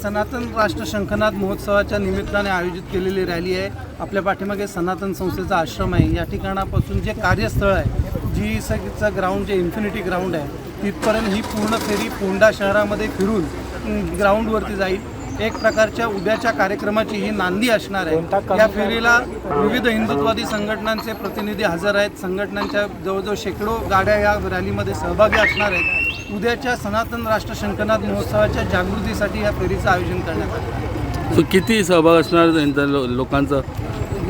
सनातन राष्ट्र शंखनाद महोत्सवाच्या निमित्ताने आयोजित केलेली रॅली आहे. आपल्या पाठीमागे सनातन संस्थेचा आश्रम आहे. या ठिकाणापासून जे कार्यस्थळ आहे, जी सगळीचं ग्राउंड जे इन्फिनिटी ग्राउंड आहे, तिथपर्यंत ही पूर्ण फेरी फोंडा शहरामध्ये फिरून ग्राउंडवरती जाईल. एक प्रकारच्या उद्याच्या कार्यक्रमाची ही नांदी असणार आहे. या फेरीला विविध हिंदुत्ववादी संघटनांचे प्रतिनिधी हजर आहेत. संघटनांच्या जवळजवळ शेकडो गाड्या या रॅलीमध्ये सहभागी असणार आहेत. उद्याच्या सनातन राष्ट्र शंखनाद महोत्सवाच्या जागृतीसाठी या फेरीचं आयोजन करण्यात आलं आहे. किती सहभाग असणार लोकांचा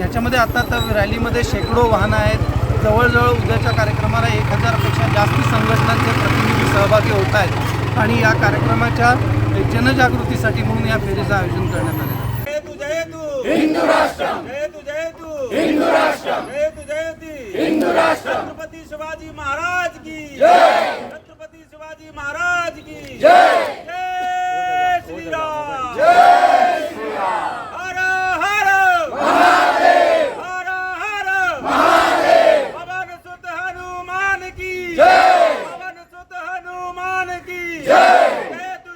याच्यामध्ये? आता तर रॅलीमध्ये शेकडो वाहनं आहेत. जवळजवळ उद्याच्या कार्यक्रमाला 1000पेक्षा जास्त संघटनांचे प्रतिनिधी सहभागी होत आहेत आणि या कार्यक्रमाच्या जनजागृतीसाठी म्हणून या फेरीचं आयोजन करण्यात आलं आहे. छत्रपती शिवाजी महाराज की जय. छत्रपती शिवाजी महाराज की जय. जय श्रीराम. जय श्रीराम. हर हर महादेव. हर हर महादेव. पवन सुत हनुमान की जय. पवन सुत हनुमान की जय.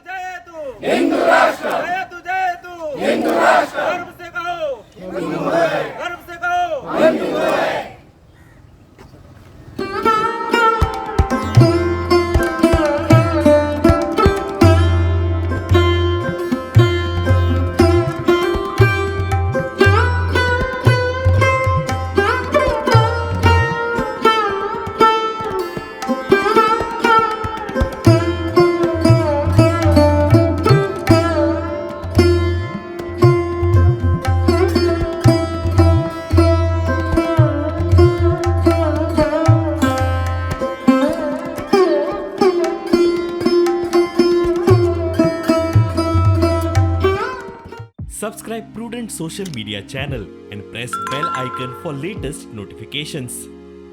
जय तू हिंदू राष्ट्र. जय तू हिंदू राष्ट्र. गर्व से कहो गर्व से कहो हिंदू है. Subscribe Prudent social media channel and press bell icon for latest notifications.